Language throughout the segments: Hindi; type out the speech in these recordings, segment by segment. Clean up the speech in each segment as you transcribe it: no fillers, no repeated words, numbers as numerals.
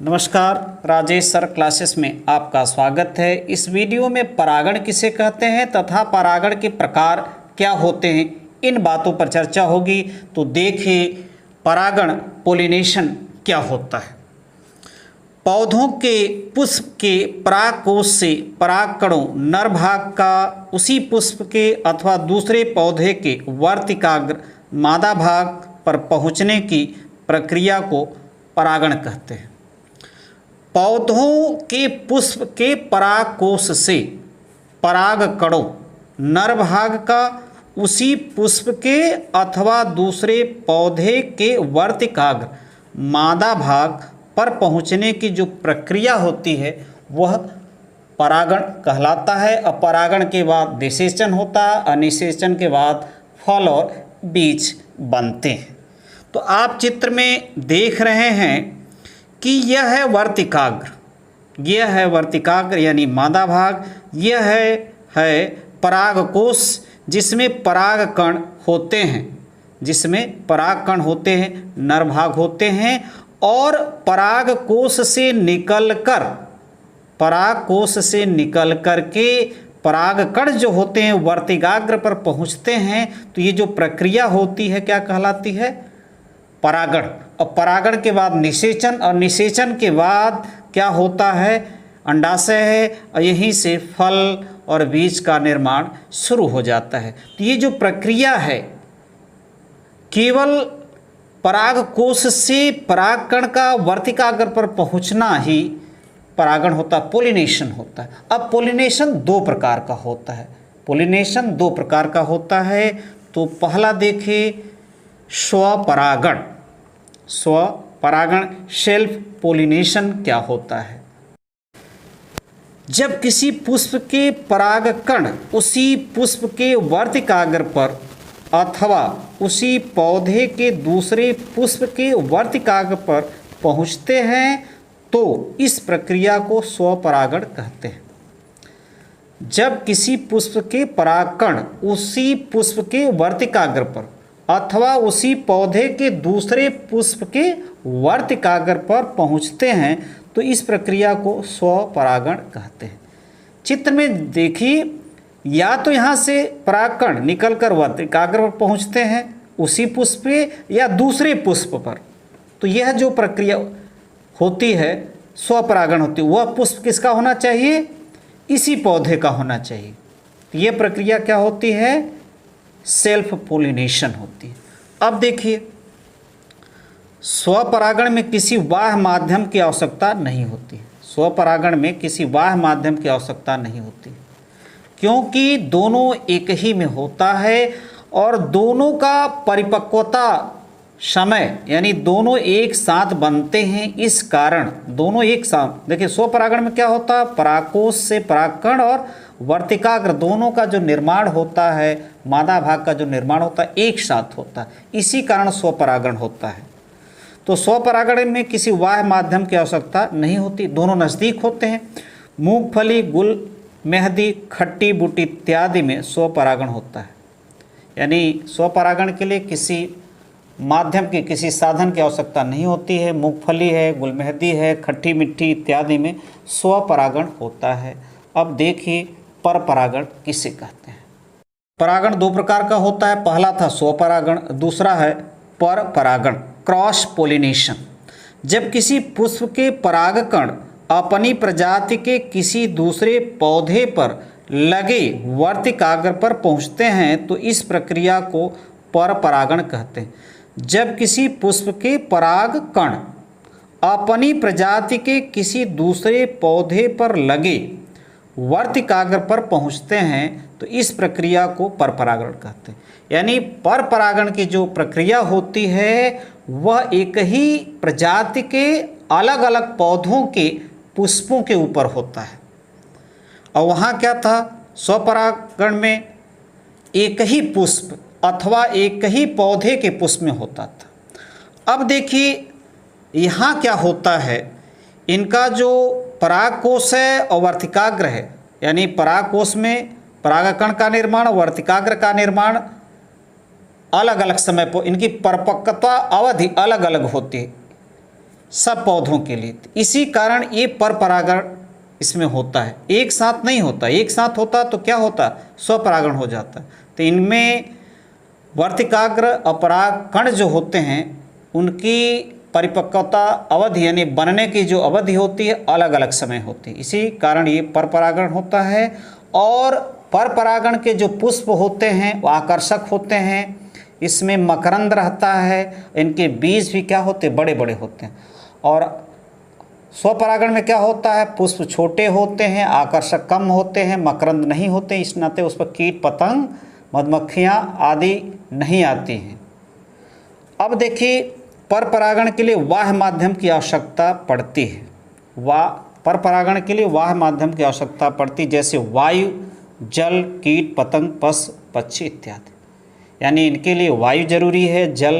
नमस्कार, राजेश सर क्लासेस में आपका स्वागत है। इस वीडियो में परागण किसे कहते हैं तथा परागण के प्रकार क्या होते हैं, इन बातों पर चर्चा होगी। तो देखिए, परागण पोलिनेशन क्या होता है। पौधों के पुष्प के परागकोश से परागकणों नर भाग का उसी पुष्प के अथवा दूसरे पौधे के वर्तिकाग्र मादा भाग पर पहुँचने की प्रक्रिया को परागण कहते हैं। पौधों के पुष्प के परागकोश से परागकणों नर भाग का उसी पुष्प के अथवा दूसरे पौधे के वर्तिकाग्र मादा भाग पर पहुँचने की जो प्रक्रिया होती है वह परागण कहलाता है। अपरागण के बाद निषेचन होता है और निषेचन के बाद फल और बीज बनते हैं। तो आप चित्र में देख रहे हैं कि यह है वर्तिकाग्र, यह है वर्तिकाग्र यानी मादा भाग, यह है परागकोश जिसमें परागकण होते हैं, जिसमें परागकण होते हैं, नर भाग होते हैं। और परागकोश से निकल कर के परागकण जो होते हैं वर्तिकाग्र पर पहुंचते हैं। तो ये जो प्रक्रिया होती है क्या कहलाती है? परागण। और परागण के बाद निषेचन, और निषेचन के बाद क्या होता है? अंडाशय है, और यहीं से फल और बीज का निर्माण शुरू हो जाता है। तो ये जो प्रक्रिया है, केवल परागकोश से परागकण का वर्तिकाग्र पर पहुंचना ही परागण होता है, पोलिनेशन होता है। अब पोलिनेशन दो प्रकार का होता है, पोलिनेशन दो प्रकार का होता है। तो पहला देखिए, स्वपरागण। स्वपरागण सेल्फ पोलिनेशन क्या होता है? जब किसी पुष्प के परागकण उसी पुष्प के वर्तिकाग्र पर अथवा उसी पौधे के दूसरे पुष्प के वर्तिकाग्र पर पहुंचते हैं तो इस प्रक्रिया को स्वपरागण कहते हैं। जब किसी पुष्प के परागकण उसी पुष्प के वर्तिकाग्र पर अथवा उसी पौधे के दूसरे पुष्प के वर्तिकाग्र पर पहुंचते हैं तो इस प्रक्रिया को स्वपरागण कहते हैं। चित्र में देखिए, या तो यहाँ से परागकण निकलकर वर्तिकाग्र पर पहुंचते हैं उसी पुष्प पे या दूसरे पुष्प पर। तो यह जो प्रक्रिया होती है स्वपरागण होती है। वह पुष्प किसका होना चाहिए? इसी पौधे का होना चाहिए। तो यह प्रक्रिया क्या होती है? सेल्फ पोलिनेशन होती है। अब देखिए, स्वपरागण में किसी बाह्य माध्यम की आवश्यकता नहीं होती है। स्वपरागण में किसी बाह्य माध्यम की आवश्यकता नहीं होती, क्योंकि दोनों एक ही में होता है और दोनों का परिपक्वता समय यानी दोनों एक साथ बनते हैं। इस कारण दोनों एक साथ, देखिए स्वपरागण में क्या होता है? परागकोश से परागकण और वर्तिकाग्र दोनों का जो निर्माण होता है, मादा भाग का जो निर्माण होता है, एक साथ होता है। इसी कारण स्वपरागण होता है। तो स्वपरागण में किसी बाह्य माध्यम की आवश्यकता नहीं होती, दोनों नज़दीक होते हैं। मूंगफली, गुल, मेहंदी, खट्टी बूटी इत्यादि में स्वपरागण होता है। यानी स्वपरागण के लिए किसी माध्यम की, किसी साधन की आवश्यकता नहीं होती है। मूंगफली है, गुलमेहंदी है, खट्टी मिट्टी इत्यादि में स्वपरागण होता है। अब देखिए, परपरागण किसे कहते हैं? परागण दो प्रकार का होता है। पहला था स्वपरागण, दूसरा है परपरागण, क्रॉस पोलिनेशन। जब किसी पुष्प के परागकण अपनी प्रजाति के किसी दूसरे पौधे पर लगे वर्तिकाग्र पर पहुंचते हैं तो इस प्रक्रिया को परपरागण कहते हैं। जब किसी पुष्प के परागकण अपनी प्रजाति के किसी दूसरे पौधे पर लगे वर्तिकाग्र पर पहुंचते हैं तो इस प्रक्रिया को परपरागण कहते हैं। यानी परपरागण की जो प्रक्रिया होती है वह एक ही प्रजाति के अलग अलग पौधों के पुष्पों के ऊपर होता है। और वहाँ क्या था? स्वपरागण में एक ही पुष्प अथवा एक ही पौधे के पुष्प में होता था। अब देखिए, यहाँ क्या होता है? इनका जो परागकोश है और वर्तिकाग्र है, यानी परागकोश में परागकण का निर्माण, वर्तिकाग्र का निर्माण अलग अलग समय पर, इनकी परिपक्वता अवधि अलग अलग होती है। सब पौधों के लिए। इसी कारण ये पर परागण इसमें होता है, एक साथ नहीं होता। एक साथ होता तो क्या होता, स्वपरागण हो जाता। तो इनमें वर्तिकाग्र अपराग कण जो होते हैं उनकी परिपक्वता अवधि यानी बनने की जो अवधि होती है अलग अलग समय होती है, इसी कारण ये पर परागण होता है। और पर परागण के जो पुष्प होते हैं वो आकर्षक होते हैं, इसमें मकरंद रहता है, इनके बीज भी क्या होते हैं, बड़े बड़े होते हैं। और स्वपरागण में क्या होता है, पुष्प छोटे होते हैं, आकर्षक कम होते हैं, मकरंद नहीं होते, इस नाते उस पर कीट पतंग मधुमक्खियाँ आदि नहीं आती हैं। अब देखिए पर परागण के लिए वाह्य माध्यम की आवश्यकता पड़ती है। पर परागण के लिए वाह्य माध्यम की आवश्यकता पड़ती, जैसे वायु, जल, कीट पतंग, पशु पक्षी इत्यादि। यानी इनके लिए वायु जरूरी है, जल,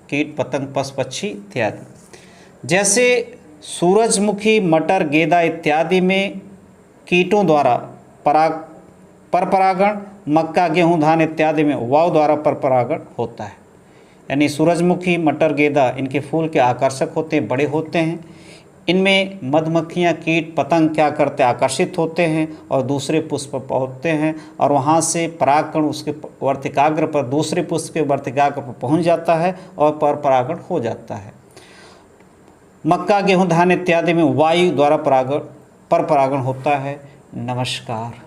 कीट पतंग, पशु पक्षी इत्यादि। जैसे सूरजमुखी, मटर, गेंदा इत्यादि में कीटों द्वारा पर परागण, मक्का, गेहूँ, धान इत्यादि में वायु द्वारा पर परागण होता है। यानी सूरजमुखी, मटर, गेंदा इनके फूल के आकर्षक होते हैं, बड़े होते हैं। इनमें मधुमक्खियाँ, कीट पतंग क्या करते हैं, आकर्षित होते हैं और दूसरे पुष्प पर पहुँचते हैं और वहाँ से परागकण उसके वर्तिकाग्र पर, दूसरे पुष्प के वर्तिकाग्र पर पहुँच जाता है और पर परागण हो जाता है। मक्का, गेहूँ, धान इत्यादि में वायु द्वारा पर परागण होता है। नमस्कार।